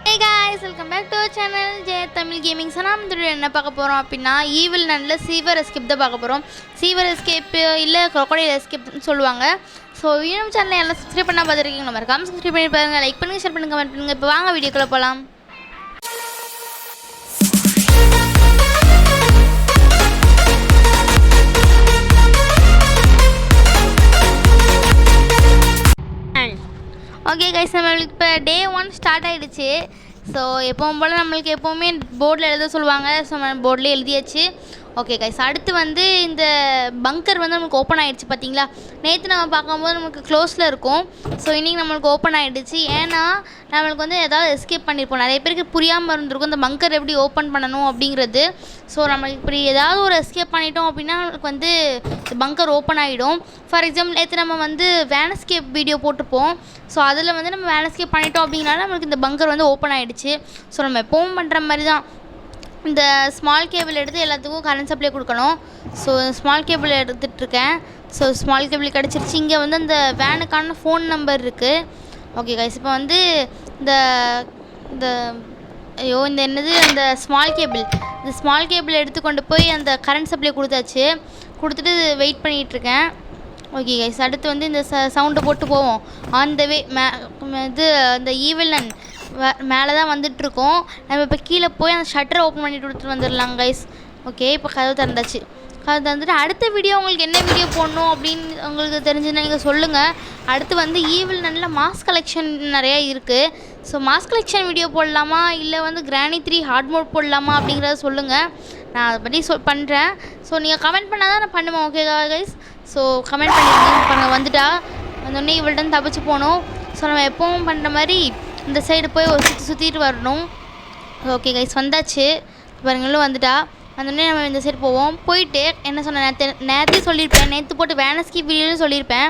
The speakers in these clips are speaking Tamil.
Hey guys, welcome back to our channel J Tamil Gaming. So நாம் இந்த என்ன பார்க்க போறோம் அப்படினா ஈவில் நன்ல சீவர் எஸ்கேப் தான் பார்க்க போறோம். சீவர் எஸ்கேப் இல்ல crocodile escape னு சொல்லுவாங்க. ஸோ இன்னும் சேனலை எல்லாம் சப்ஸ்கிரைப் பண்ணால் பார்த்துருக்கீங்க மறக்காம சப்ஸ்கிரைப் பண்ணி பாருங்கள், லைக் பண்ணுங்கள், ஷேர் பண்ணுங்கள், கமெண்ட் பண்ணுங்கள். இப்போ வாங்க வீடியோக்குள்ளே போகலாம். ஓகே கைஸ், நம்மளுக்கு இப்போ டே 1 ஸ்டார்ட் ஆகிடுச்சு. ஸோ எப்பவும் போல் நம்மளுக்கு எப்போவுமே போர்டில் எழுத சொல்லுவாங்க. ஸோ நம்ம போர்டில் எழுதியாச்சு. ஓகே கைஸ், அடுத்து வந்து இந்த பங்கர் வந்து நம்மளுக்கு ஓப்பன் ஆகிடுச்சு. பார்த்தீங்களா, நேற்று நம்ம பார்க்கும்போது நம்மளுக்கு க்ளோஸில் இருக்கும். ஸோ இன்றைக்கி நம்மளுக்கு ஓப்பன் ஆகிடுச்சு. ஏன்னா நம்மளுக்கு வந்து ஏதாவது எஸ்கேப் பண்ணியிருப்போம். நிறைய பேருக்கு புரியாமல் இருந்திருக்கும் இந்த பங்கர் எப்படி ஓப்பன் பண்ணணும் அப்படிங்கிறது. ஸோ நம்மளுக்கு இப்படி ஏதாவது ஒரு எஸ்கேப் பண்ணிட்டோம் அப்படின்னா நம்மளுக்கு வந்து பங்கர் ஓப்பன் ஆகிடும். ஃபார் எக்ஸாம்பிள் நேற்று நம்ம வந்து வேன் எஸ்கேப் வீடியோ போட்டிருப்போம். ஸோ அதில் வந்து நம்ம வேன் எஸ்கேப் பண்ணிட்டோம் அப்படின்னால நம்மளுக்கு இந்த பங்கர் வந்து ஓப்பன் ஆகிடுச்சு. ஸோ நம்ம எப்பவும் பண்ணுற மாதிரி தான் இந்த ஸ்மால் கேபிள் எடுத்து எல்லாத்துக்கும் கரண்ட் சப்ளை கொடுக்கணும். ஸோ ஸ்மால் கேபிள் எடுத்துகிட்ருக்கேன். ஸோ ஸ்மால் கேபிள் கிடச்சிருச்சு. இங்கே வந்து அந்த வேனுக்கான ஃபோன் நம்பர் இருக்குது. ஓகே கைஸ், இப்போ வந்து இந்த இந்த என்னது இந்த ஸ்மால் கேபிள் எடுத்து கொண்டு போய் அந்த கரண்ட் சப்ளை கொடுத்தாச்சு. கொடுத்துட்டு வெயிட் பண்ணிகிட்ருக்கேன். ஓகே கைஸ், அடுத்து வந்து இந்த சவுண்டை போட்டு போவோம். ஆன் த வே இது இந்த ஈவில் மேலே தான் வந்துட்டுருக்கோம். நம்ம இப்போ கீழே போய் அந்த ஷட்டரை ஓப்பன் பண்ணிட்டு கொடுத்துட்டு வந்துடலாம் கைஸ். ஓகே, இப்போ கதவு திறந்தாச்சு. கதவு திறந்துட்டு அடுத்த வீடியோ உங்களுக்கு என்ன வீடியோ போடணும் அப்படின்னு உங்களுக்கு தெரிஞ்சுன்னா நீங்கள் சொல்லுங்கள். அடுத்து வந்து ஈவில் நல்ல மாஸ்க் கலெக்ஷன் நிறையா இருக்குது. ஸோ மாஸ்க் கலெக்ஷன் வீடியோ போடலாமா இல்லை வந்து கிரானி 3 ஹார்ட் மோட் போடலாமா அப்படிங்கிறத சொல்லுங்கள். நான் அதை பற்றி பண்ணுறேன். ஸோ நீங்கள் கமெண்ட் பண்ணால் தான் நான் பண்ணுவேன். ஓகே கைஸ், ஸோ கமெண்ட் பண்ணிடுங்க. பாருங்கள் வந்துட்டா வந்தோடனே இவள்கிட்ட தப்பிச்சு போகணும். ஸோ நம்ம எப்பவும் பண்ணுற மாதிரி இந்த சைடு போய் ஒரு சுற்றிட்டு வரணும். ஓகே கைஸ், வந்தாச்சு. பாருங்களும் வந்துட்டா. வந்தோடனே நம்ம இந்த சைடு போவோம். போயிட்டு என்ன சொன்னேன், நேற்றே சொல்லியிருப்பேன், நேற்று போட்டு வேனஸ்கி வீடியோன்னு சொல்லியிருப்பேன்.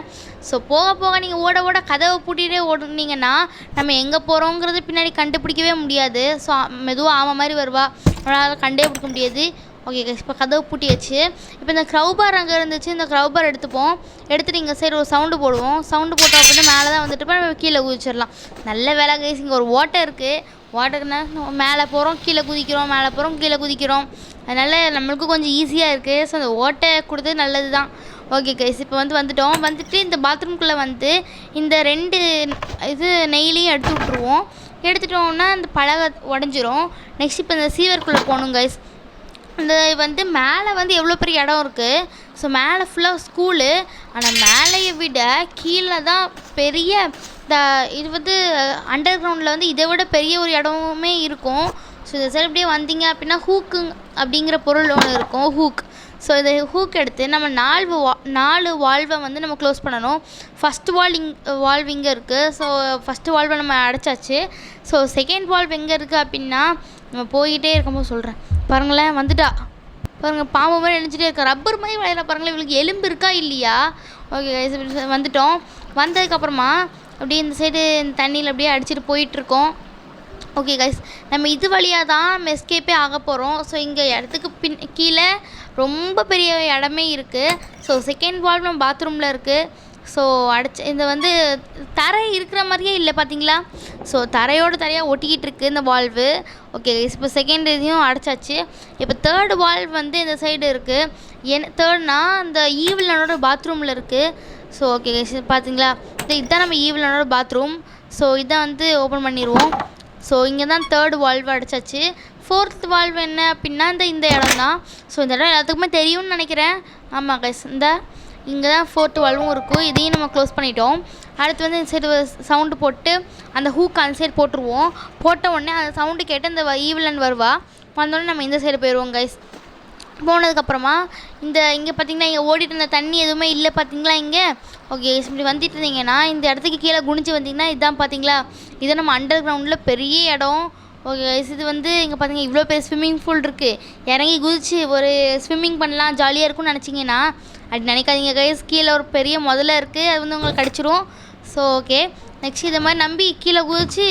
ஸோ போக போக நீங்கள் ஓட கதவை பூட்டிகிட்டே ஓடுனீங்கன்னா நம்ம எங்கே போகிறோங்கிறது பின்னாடி கண்டுபிடிக்கவே முடியாது. ஸோ மெதுவாக ஆமாம் மாதிரி வருவா, அவனால் கண்டே பிடிக்க முடியாது. ஓகே கைஸ், இப்போ கதவு பூட்டியாச்சு. இப்போ இந்த க்ரௌபார் அங்கே இருந்துச்சு. இந்த க்ரௌபார் எடுத்துப்போம். எடுத்துகிட்டு இங்கே சைடு ஒரு சவுண்டு போடுவோம். சவுண்டு போட்டோம் அப்படின்னா மேலே தான் வந்துட்டு நம்ம கீழே குதிச்சிடலாம். நல்ல வேலை கைஸ், இங்கே ஒரு ஓட்டை இருக்குது. ஓட்டைக்குன்னா மேலே போகிறோம், கீழே குதிக்கிறோம், மேலே போகிறோம், கீழே குதிக்கிறோம். அதனால் நம்மளுக்கு கொஞ்சம் ஈஸியாக இருக்குது. ஸோ அந்த ஓட்டை கொடுத்தது நல்லது தான். ஓகே கைஸ், இப்போ வந்துட்டோம். வந்துட்டு இந்த பாத்ரூம்குள்ளே வந்து இந்த 2 நெய்லையும் எடுத்து விட்ருவோம். எடுத்துட்டோம்னா அந்த பலகை உடஞ்சிரும். நெக்ஸ்ட் இப்போ இந்த சீவருக்குள்ளே போகணும் கைஸ். இந்த வந்து மேலே வந்து எவ்வளோ பெரிய இடம் இருக்குது. ஸோ மேலே ஃபுல்லாக ஸ்கூலு. ஆனால் மேலேயை விட கீழே தான் பெரிய இது வந்து அண்டர் கிரவுண்டில் வந்து இதை விட பெரிய ஒரு இடமுமே இருக்கும். ஸோ இந்த சைடு அப்படியே வந்தீங்க அப்படின்னா ஹூக்கு அப்படிங்கிற பொருள் ஒன்று இருக்கும், ஹூக். ஸோ இதை ஹூக் எடுத்து நம்ம 4 வால்வை வந்து நம்ம க்ளோஸ் பண்ணணும். ஃபஸ்ட்டு வால்வ் இங்கே இருக்குது. ஸோ ஃபஸ்ட்டு வால்வை நம்ம அடைச்சாச்சு. ஸோ செகண்ட் வால்வ் எங்கே இருக்குது அப்படின்னா நம்ம போய்கிட்டே இருக்கும்போது சொல்கிறேன். பாருங்களேன், வந்துட்டா. பாருங்கள், பாம்பு மாதிரி நினச்சிட்டே இருக்கா, ரப்பர் மாதிரி விளையாட. பாருங்களேன், இவளுக்கு எலும்பு இருக்கா இல்லையா. ஓகே, வந்துட்டோம். வந்ததுக்கப்புறமா அப்படியே இந்த சைடு தண்ணியில் அப்படியே அடிச்சுட்டு போயிட்டுருக்கோம். ஓகே கைஸ், நம்ம இது வழியாக தான் நம்ம எஸ்கேப்பே ஆக போகிறோம். ஸோ இங்கே இடத்துக்கு கீழே ரொம்ப பெரிய இடமே இருக்குது. ஸோ செகண்ட் வால்வ் நம்ம பாத்ரூமில் இருக்குது. ஸோ இந்த வந்து தரை இருக்கிற மாதிரியே இல்லை பார்த்தீங்களா. ஸோ தரையாக ஒட்டிக்கிட்டு இருக்குது இந்த வால்வு. ஓகே கைஸ், இப்போ செகண்ட் இதையும் அடைச்சாச்சு. இப்போ தேர்டு வால்வ் வந்து இந்த சைடு இருக்குது. தேர்ட்னா இந்த ஈவிலனோட பாத்ரூமில் இருக்குது. ஸோ ஓகே கைஸ், பார்த்தீங்களா, இதுதான் நம்ம ஈவிலனோட பாத்ரூம். ஸோ இதான் வந்து ஓப்பன் பண்ணிடுவோம். ஸோ இங்கே தான் தேர்டு வால்வு அடைச்சாச்சு. ஃபோர்த் வால்வு என்ன அப்படின்னா இந்த இடம் தான். ஸோ இந்த இடம் எல்லாத்துக்குமே தெரியும்னு நினைக்கிறேன். ஆமாம் கைஸ், இங்கே தான் 4th வால்வும் இருக்கும். இதையும் நம்ம க்ளோஸ் பண்ணிட்டோம். அடுத்து வந்து இந்த சைடு சவுண்டு போட்டு அந்த ஹூக் அந்த சைடு போட்டுருவோம். போட்ட உடனே அந்த சவுண்டு கேட்டு இந்த ஈவிலன் வருவா. வந்தோடனே நம்ம இந்த சைடு போயிடுவோம் கைஸ். போனதுக்கப்புறமா இங்கே பார்த்தீங்கன்னா இங்கே ஓடிட்டு இருந்த தண்ணி எதுவுமே இல்லை பார்த்தீங்களா இங்கே. ஓகே, இப்படி வந்துட்டு இருந்தீங்கன்னா இந்த இடத்துக்கு கீழே குனிஞ்சு வந்தீங்கன்னா இதுதான் பார்த்தீங்களா, இது நம்ம அண்டர் கிரவுண்டில் பெரிய இடம். ஓகே, இது வந்து இங்கே பார்த்தீங்கன்னா இவ்வளோ பெரிய ஸ்விம்மிங் பூல் இருக்குது. இறங்கி குதிச்சு ஒரு ஸ்விம்மிங் பண்ணலாம், ஜாலியாக இருக்கும்னு நினச்சிங்கன்னா அப்படி நினைக்காதீங்க கைஸ். கீழே ஒரு பெரிய முதல்ல இருக்குது, அது வந்து உங்களுக்கு கடிச்சிரும். ஸோ ஓகே, நெக்ஸ்ட் இதை மாதிரி நம்பி கீழே குதிச்சு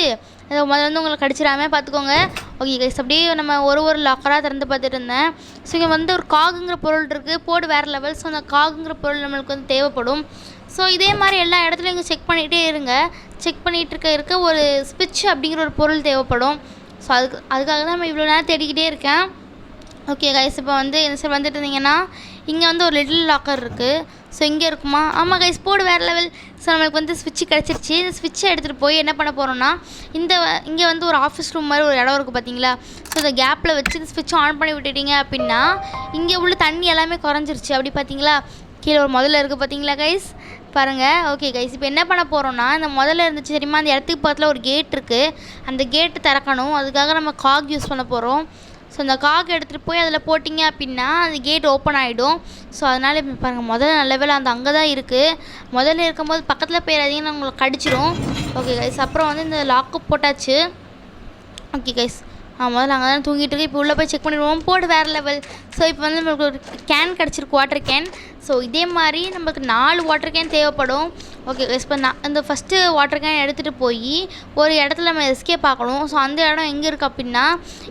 முதல்ல வந்து உங்களுக்கு கடிச்சிடாமல் பார்த்துக்கோங்க. ஓகே கைஸ், அப்படியே நம்ம ஒரு லாக்கராக திறந்து பார்த்துட்டு இருந்தேன். ஸோ இங்கே வந்து ஒரு காகுங்கிற பொருள் இருக்குது, போர்டு வேறு லெவல். ஸோ அந்த காகுங்கிற பொருள் நம்மளுக்கு வந்து தேவைப்படும். ஸோ இதே மாதிரி எல்லா இடத்துலையும் இங்கே செக் பண்ணிகிட்டே இருங்க. செக் பண்ணிகிட்டு இருக்க ஒரு ஸ்விட்ச் அப்படிங்கிற ஒரு பொருள் தேவைப்படும். ஸோ அதுக்காக தான் நம்ம இவ்வளோ நேரம் தேடிக்கிட்டே இருக்கேன். ஓகே கைஸ், இப்போ வந்து இந்த சைடு வந்துட்டு இருந்தீங்கன்னா இங்கே வந்து ஒரு லிட்டில் லாக்கர் இருக்குது. ஸோ இங்கே இருக்குமா? ஆமாம் கைஸ், போர்டு வேறு லெவல். ஸோ நம்மளுக்கு வந்து ஸ்விட்ச் கிடச்சிருச்சு. இந்த ஸ்விட்சை எடுத்துகிட்டு போய் என்ன பண்ண போகிறோன்னா, இங்கே வந்து ஒரு ஆஃபீஸ் ரூம் மாதிரி ஒரு இடம் இருக்குது பார்த்தீங்களா? ஸோ இந்த கேப்பில் வச்சு இந்த ஸ்விட்சை ஆன் பண்ணி விட்டுட்டீங்க அப்படின்னா இங்கே உள்ள தண்ணி எல்லாமே குறைஞ்சிருச்சு. அப்படி பார்த்தீங்களா? கீழே ஒரு முதல்ல இருக்குது பார்த்தீங்களா கைஸ்? பாருங்கள். ஓகே கைஸ், இப்போ என்ன பண்ண போகிறோன்னா, இந்த முதல்ல இருந்துச்சு தெரியுமா, அந்த இடத்துக்கு பக்கத்தில் ஒரு கேட் இருக்குது. அந்த கேட்டு திறக்கணும். அதுக்காக நம்ம காக் யூஸ் பண்ண போகிறோம். ஸோ இந்த காக் எடுத்துகிட்டு போய் அதில் போட்டிங்க அப்படின்னா அந்த கேட் ஓப்பன் ஆகிடும். ஸோ அதனால் இப்போ பாருங்கள், முதல்ல நல்ல வேலை அந்த அங்கே தான் இருக்குது. முதல்ல இருக்கும்போது பக்கத்தில் போயிடாதீங்கன்னு உங்களுக்கு கடிச்சிடும். ஓகே கைஸ், அப்புறம் வந்து இந்த லாக்கு போட்டாச்சு. ஓகே கைஸ், முதல்ல அங்கே தான் தூங்கிட்டு இருக்கு. இப்போ உள்ளே போய் செக் பண்ணிடுவோம். போர்டு வேறு லெவல். ஸோ இப்போ வந்து நம்மளுக்கு ஒரு கேன் கிடச்சிருக்கு, வாட்டர் கேன். ஸோ இதே மாதிரி நமக்கு 4 வாட்டர் கேன் தேவைப்படும். ஓகே கைஸ், இப்போ இந்த ஃபஸ்ட்டு வாட்டர் கேன் எடுத்துகிட்டு போய் ஒரு இடத்துல நம்ம எஸ்கேப் பார்க்கணும். ஸோ அந்த இடம் எங்கே இருக்குது அப்படின்னா,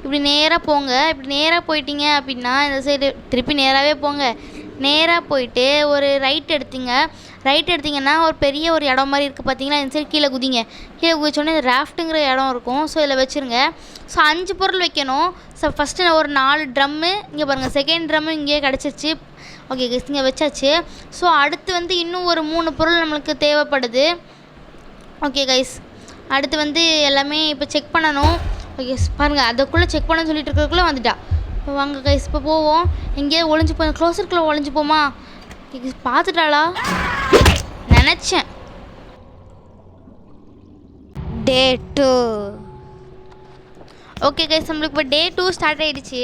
இப்படி நேராக போங்க. இப்படி நேராக போயிட்டீங்க அப்படின்னா இந்த சைடு திருப்பி நேராகவே போங்க. நேராக போயிட்டு ஒரு ரைட் எடுத்திங்கன்னா ஒரு பெரிய ஒரு இடம் மாதிரி இருக்குது பார்த்தீங்களா? இந்த சைடு கீழே குதிச்சோடனே இந்த ராஃப்ட்டுங்கிற இடம் இருக்கும். ஸோ இதில் வச்சுருங்க. ஸோ 5 பொருள் வைக்கணும். ஸோ ஃபஸ்ட்டு ஒரு 4 ட்ரம்மு இங்கே பாருங்கள், செகண்ட் ட்ரம்மு இங்கேயே கிடச்சிருச்சு. ஓகே கைஸ், இங்கே வச்சாச்சு. ஸோ அடுத்து வந்து இன்னும் ஒரு 3 பொருள் நம்மளுக்கு தேவைப்படுது. ஓகே கைஸ், அடுத்து வந்து எல்லாமே இப்போ செக் பண்ணணும். ஓகே பாருங்கள், அதுக்குள்ளே செக் பண்ண சொல்லிட்டு இருக்கிறதுக்குள்ளே வந்துட்டா. இப்போ வாங்க கைஸ், இப்போ போவோம். எங்கேயோ ஒளிஞ்சு போய் க்ளோஸருக்குள்ளே ஒளிஞ்சு போமா? பார்த்துட்டாளா நினச்சேன். டே 2. ஓகே கைஸ், நம்மளுக்கு இப்போ டே 2 ஸ்டார்ட் ஆகிடுச்சு.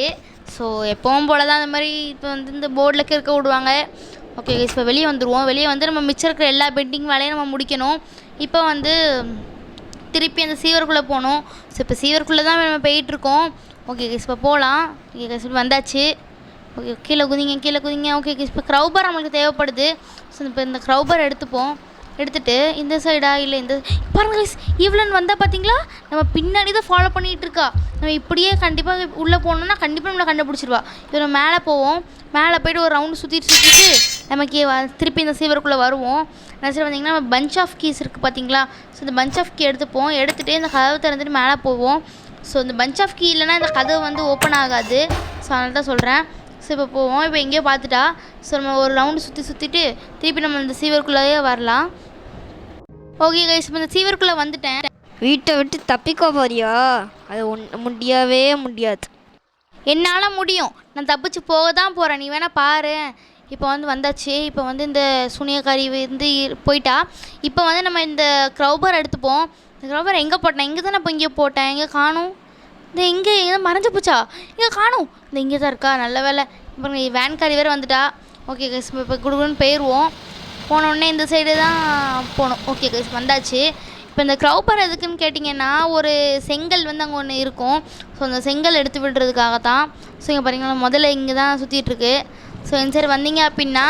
ஸோ எப்பவும் போல் தான் அந்த மாதிரி இப்போ வந்து இந்த போர்டில் இருக்க விடுவாங்க. ஓகே கைஸ், இப்போ வெளியே வந்துடுவோம். வெளியே வந்து நம்ம மிச்சம் இருக்கிற எல்லா பெண்டிங் வேலையும் நம்ம முடிக்கணும். இப்போ வந்து திருப்பி அந்த சீவருக்குள்ளே போகணும். ஸோ இப்போ சீவருக்குள்ளே தான் நம்ம போயிட்டுருக்கோம். ஓகே கைஸ், இப்போ போகலாம். ஓகே கைஸ், இப்போ வந்தாச்சு. ஓகே, கீழே குதிங்க. ஓகே கைஸ், இப்போ க்ரௌபர் நம்மளுக்கு தேவைப்படுது. ஸோ இப்போ இந்த க்ரௌபர் எடுத்துகிட்டு இந்த சைடா இல்லை இந்த பாருங்கள் கைஸ், ஈவ்லன் வந்தால் பார்த்தீங்களா, நம்ம பின்னாடி தான் ஃபாலோ பண்ணிகிட்டு இருக்கா. நம்ம இப்படியே கண்டிப்பாக உள்ளே போனோம்னா கண்டிப்பாக நம்மளை கண்டுபிடிச்சிருவா. இப்போ நம்ம மேலே போவோம். மேலே போய்ட்டு ஒரு ரவுண்டு சுற்றிட்டு நமக்கு திருப்பி இந்த சீவருக்குள்ளே வருவோம். என்ன சரி வந்தீங்கன்னா நம்ம பஞ்ச் ஆஃப் கீஸ் இருக்குது பார்த்தீங்களா? ஸோ இந்த பஞ்ச் ஆஃப் கீ எடுத்துகிட்டு இந்த கதவை திறந்துட்டு மேலே போவோம். ஸோ இந்த பஞ்ச் ஆஃப் கீ இல்லைனா இந்த கதவு வந்து ஓப்பன் ஆகாது. ஸோ அதனால தான் சொல்கிறேன். ஸோ இப்போ போவோம். இப்போ எங்கேயோ பார்த்துட்டா. ஸோ நம்ம ஒரு ரவுண்டு சுற்றிட்டு திருப்பி நம்ம இந்த சீவருக்குள்ளேயே வரலாம். ஓகே கைஸ், இப்போ இந்த சீவருக்குள்ளே வந்துட்டேன். வீட்டை விட்டு தப்பிக்க போறியா? அது முடியவே முடியாது. என்னால் முடியும். நான் தப்பிச்சு போக தான் போகிறேன். நீ வேணால் பாரு. இப்போ வந்து வந்தாச்சு. இப்போ வந்து இந்த சுனியக்காரி வந்து போயிட்டா. இப்போ வந்து நம்ம இந்த க்ரௌபர் எடுத்துப்போம். இந்த க்ரௌபர் எங்கே போட்டேன்? இங்கே தான் நான் இப்போ இங்கே போட்டேன். எங்கே காணும்? இந்த எங்கே மறைஞ்சு போச்சா? இங்கே காணும். இந்த இங்கே தான் இருக்கா? நல்ல வேலை. இப்போ வேன்காரி வேறு வந்துட்டா. ஓகே கைஸ், இப்போ குடுக்குன்னு போயிடுவோம். போனோடனே இந்த சைடு தான் போகணும். ஓகே கைஸ், வந்தாச்சு. இப்போ இந்த க்ரௌபர் எதுக்குன்னு கேட்டிங்கன்னா, ஒரு செங்கல் வந்து அங்கே ஒன்று இருக்கும். ஸோ அந்த செங்கல் எடுத்து விடுறதுக்காக தான். ஸோ இங்கே பாருங்களா, முதல்ல இங்கே தான் சுற்றிட்டுருக்கு. ஸோ இந்த சைடு வந்தீங்க அப்படின்னா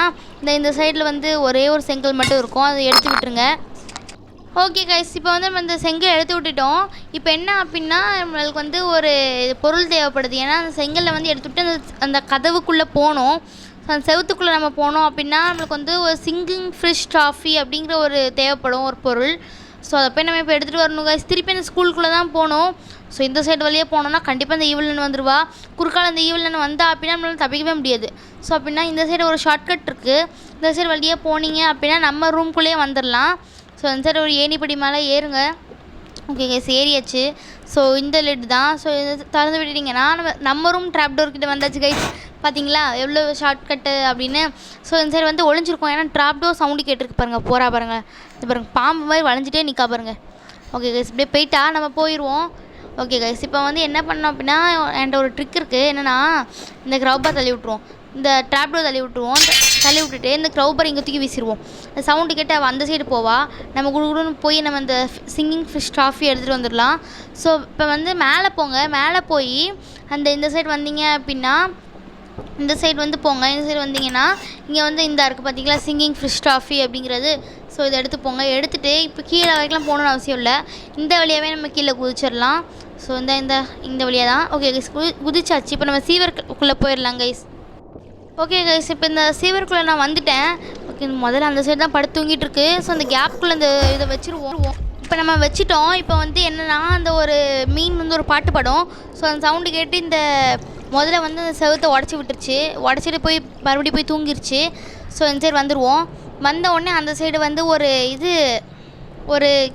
இந்த சைடில் வந்து ஒரே ஒரு செங்கல் மட்டும் இருக்கும். அதை எடுத்து விட்டுருங்க. ஓகே கைஸ், இப்போ வந்து நம்ம இந்த செங்கல் எடுத்து விட்டுட்டோம். இப்போ என்ன அப்படின்னா, நம்மளுக்கு வந்து ஒரு பொருள் தேவைப்படுது. ஏன்னா அந்த செங்கலில் வந்து எடுத்து விட்டு அந்த கதவுக்குள்ளே போகணும். அந்த செவத்துக்குள்ளே நம்ம போனோம் அப்படின்னா நம்மளுக்கு வந்து ஒரு சிங்கிங் ஃபிஷ் ட்ராஃபி அப்படிங்கிற ஒரு தேவைப்படும் ஒரு பொருள். ஸோ அதை போய் நம்ம இப்போ எடுத்துகிட்டு வரணும் கைஸ். திருப்பி அந்த ஸ்கூலுக்குள்ளே தான் போகணும். ஸோ இந்த சைடு வழியே போனோம்னா கண்டிப்பாக இந்த ஈவிலன் வந்துடுவா. குறுக்கால இந்த ஈவிலன் வந்தால் அப்படின்னா நம்மளால் தப்பிக்கவே முடியாது. ஸோ அப்படின்னா இந்த சைடு ஒரு ஷார்ட்கட் இருக்குது. இந்த சைடு வழியே போனீங்க அப்படின்னா நம்ம ரூம்குள்ளேயே வந்துடலாம். ஸோ இந்த சைடு ஒரு ஏணிப்படி மேலே ஏறுங்க. ஓகே கைஸ், ஏறியாச்சு. ஸோ இந்த லெட் தான். ஸோ இதை திறந்து விட்டுட்டிங்கன்னா நம்ம ரூம் ட்ராப் டோர் கிட்டே வந்தாச்சு கைஸ். பார்த்தீங்களா எவ்வளோ ஷார்ட்கட்டு அப்படின்னு. ஸோ இந்த சைடு வந்து ஒளிஞ்சிருக்கோம். ஏன்னா ட்ராப் டோர் சவுண்டு கேட்டிருக்கு பாருங்கள். பாருங்கள், இது பாருங்கள், பாம்பு மாதிரி வளைஞ்சிட்டே நிற்கா பாருங்கள். ஓகே கைஸ், இப்படியே போயிட்டா நம்ம போயிடுவோம். ஓகே கைஸ், இப்போ வந்து என்ன பண்ணோம் அப்படின்னா, என்கிட்ட ஒரு ட்ரிக் இருக்குது. என்னென்னா, இந்த க்ரௌபர் தள்ளி விட்ருவோம். இந்த ட்ராப் டோர் தள்ளி விட்டுட்டு இந்த க்ரௌபர் இங்கே தூக்கி வீசிடுவோம். அந்த சவுண்டு கேட்டு அவள் அந்த சைடு போவா. நம்ம குடுன்னு போய் நம்ம இந்த சிங்கிங் ஃபிஷ் ட்ராஃபி எடுத்துகிட்டு வந்துடலாம். ஸோ இப்போ வந்து மேலே போங்க. மேலே போய் இந்த சைடு வந்தீங்க அப்படின்னா இந்த சைடு வந்து போங்க. இந்த சைடு வந்தீங்கன்னா இங்கே வந்து இந்த இருக்குது பார்த்தீங்களா, சிங்கிங் ஃபிஷ் ட்ராஃபி அப்படிங்கிறது. ஸோ இதை எடுத்துப்போங்க. எடுத்துகிட்டு இப்போ கீழே வரைக்கும் போகணுன்னு அவசியம் இல்லை. இந்த வழியாகவே நம்ம கீழே குதிச்சிடலாம். ஸோ இந்த வழியாக தான். ஓகே கைஸ், குதிச்சாச்சு. இப்போ நம்ம சீவருக்குள்ளே போயிடலாம் கைஸ். ஓகே கைஸ், இப்போ இந்த சீவருக்குள்ளே நான் வந்துட்டேன். ஓகே, முதல்ல அந்த சைடு தான் படுத்து தூங்கிட்டு இருக்கு. ஸோ அந்த கேப்புக்குள்ளே இந்த இதை வச்சுருவோம். இப்போ நம்ம வச்சிட்டோம். இப்போ வந்து என்னென்னா அந்த ஒரு மீன் வந்து ஒரு பாட்டு படம். ஸோ அந்த சவுண்டு கேட்டு இந்த முதல்ல வந்து அந்த செவத்தை உடச்சி விட்டுருச்சு. உடச்சிட்டு போய் மறுபடியும் போய் தூங்கிருச்சு. ஸோ இந்த சைடு வந்துடுவோம். வந்த உடனே அந்த சைடு வந்து ஒரு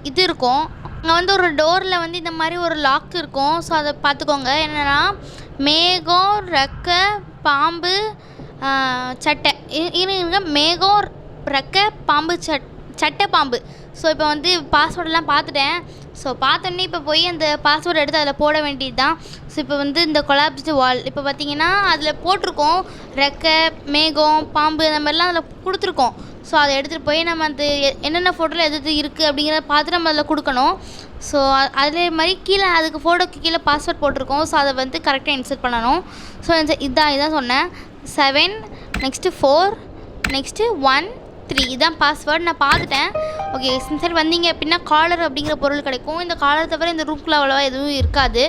இது இருக்கும். அங்கே வந்து ஒரு டோரில் வந்து இந்த மாதிரி ஒரு லாக் இருக்கும். ஸோ அதை பார்த்துக்கோங்க. என்னென்னா மேகம், ரெக்கை, பாம்பு, சட்டை. இருங்க, மேகம், ரெக்கை, பாம்பு, சட்டை, பாம்பு. ஸோ இப்போ வந்து பாஸ்வேர்டெல்லாம் பார்த்துட்டேன். ஸோ பார்த்தோன்னே இப்போ போய் அந்த பாஸ்வேர்டு எடுத்து அதில் போட வேண்டியது தான். ஸோ இப்போ வந்து இந்த கொலாப்ஸ்டு வால் இப்போ பார்த்தீங்கன்னா அதில் போட்டிருக்கோம் ரெக்கை, மேகம், பாம்பு அந்த மாதிரிலாம் அதில் கொடுத்துருக்கோம். ஸோ அதை எடுத்துகிட்டு போய் நம்ம அந்த என்னென்ன ஃபோட்டோவில் எது இருக்குது அப்படிங்கிறத பார்த்து நம்ம அதில் கொடுக்கணும். ஸோ அதே மாதிரி கீழே அதுக்கு ஃபோட்டோக்கு கீழே பாஸ்வேர்ட் போட்டிருக்கோம். ஸோ அதை வந்து கரெக்டாக இன்சர்ட் பண்ணணும். ஸோ இதான் சொன்னேன். 7 நெக்ஸ்ட்டு 4 நெக்ஸ்ட்டு 1 3 இதான் பாஸ்வேர்டு. நான் பார்த்துட்டேன். ஓகே, சரி வந்தீங்க அப்படின்னா காலர் அப்படிங்கிற பொருள் கிடைக்கும். இந்த காலர் தவிர இந்த ரூம்குள்ளே அவ்வளோவா எதுவும் இருக்காது.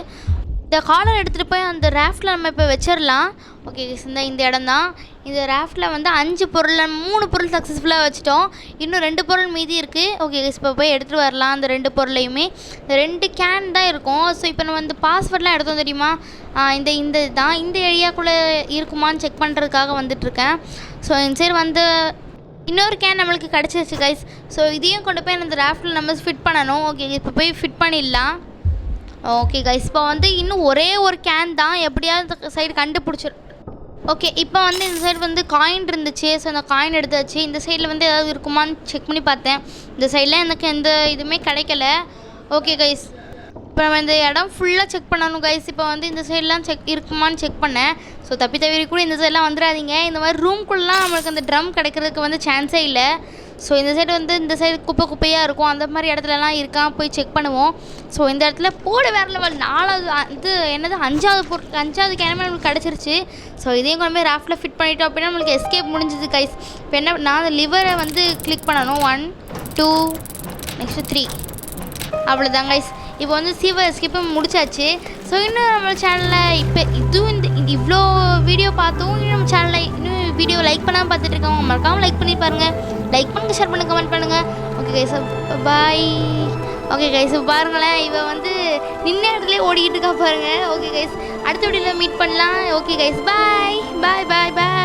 இந்த காலர் எடுத்துகிட்டு போய் அந்த ரேஃப்டில் நம்ம இப்போ வச்சிடலாம். ஓகே, இந்த இடம் தான். இந்த ரேஃப்டில் வந்து 3 பொருள் சக்ஸஸ்ஃபுல்லாக வச்சுட்டோம். இன்னும் 2 பொருள் மீதி இருக்குது. ஓகே, இப்போ போய் எடுத்துகிட்டு வரலாம். அந்த 2 பொருளையுமே 2 கேன் தான் இருக்கும். ஸோ இப்போ நம்ம வந்து பாஸ்வேர்ட்லாம் எடுத்தோம் தெரியுமா? இந்த ஏரியாக்குள்ளே இருக்குமான்னு செக் பண்ணுறதுக்காக வந்துட்டுருக்கேன். ஸோ இந்த சைடு வந்து இன்னொரு கேன் நம்மளுக்கு கிடச்சிருச்சு கைஸ். ஸோ இதையும் கொண்டு போய் அந்த ரேஃப்டில் நம்ம ஃபிட் பண்ணணும். ஓகே, இப்போ போய் ஃபிட் பண்ணிடலாம். ஓகே கைஸ், இப்போ வந்து இன்னும் ஒரே ஒரு கேன் தான். எப்படியாவது இந்த சைடு கண்டுபிடிச்சிரு. ஓகே, இப்போ வந்து இந்த சைடு வந்து காயின் இருந்துச்சு. ஸோ அந்த காயின் எடுத்தாச்சு. இந்த சைடில் வந்து ஏதாவது இருக்குமான்னு செக் பண்ணி பார்த்தேன். இந்த சைடில் எனக்கு எந்த இதுவுமே கிடைக்கல. ஓகே கைஸ், இப்போ நம்ம இந்த இடம் ஃபுல்லாக செக் பண்ணணும் கைஸ். இப்போ வந்து இந்த சைடெலாம் இருக்குமான்னு செக் பண்ணேன். ஸோ தவிர கூட இந்த சைடெலாம் வந்துடாதீங்க. இந்த மாதிரி ரூம்குள்ளெலாம் நம்மளுக்கு அந்த ட்ரம் கிடைக்கிறதுக்கு வந்து சான்ஸே இல்லை. ஸோ இந்த சைடு குப்பையாக இருக்கும். அந்த மாதிரி இடத்துலலாம் இருக்கான் போய் செக் பண்ணுவோம். ஸோ இந்த இடத்துல போட வேறு லெவல் 4வது என்னது 5வது கேனமே நம்மளுக்கு கிடச்சிருச்சு. ஸோ இதையும் கொண்டு போய் ராஃப்டில் ஃபிட் பண்ணிட்டோம் அப்படின்னா நம்மளுக்கு எஸ்கேப் முடிஞ்சுது கைஸ். இப்போ என்ன நான் அந்த லிவரை வந்து கிளிக் பண்ணணும். 1 2 நெக்ஸ்ட்டு 3 அவ்வளோதான் கைஸ். இப்போ வந்து சீவர் எஸ்கேப்பை முடிச்சாச்சு. ஸோ இன்னும் நம்ம சேனலில் இப்போ இவ்வளோ வீடியோ பார்த்தோம். இன்னும் நம்ம சேனலில் இன்னும் வீடியோ லைக் பண்ணாமல் பார்த்துட்டு இருக்கவங்க மறக்காமல் லைக் பண்ணி பாருங்கள். லைக் பண்ணுங்கள், ஷேர் பண்ணுங்கள், கமெண்ட் பண்ணுங்கள். ஓகே கைஸ், பாய். ஓகே கைஸ், பாருங்களேன், இவன் வந்து நின்ன இடத்துலேயே ஓடிக்கிட்டு இருக்கா பாருங்கள். ஓகே கைஸ், அடுத்த வீடியோவில் மீட் பண்ணலாம். ஓகே கைஸ், பாய் பாய் பாய் பாய்.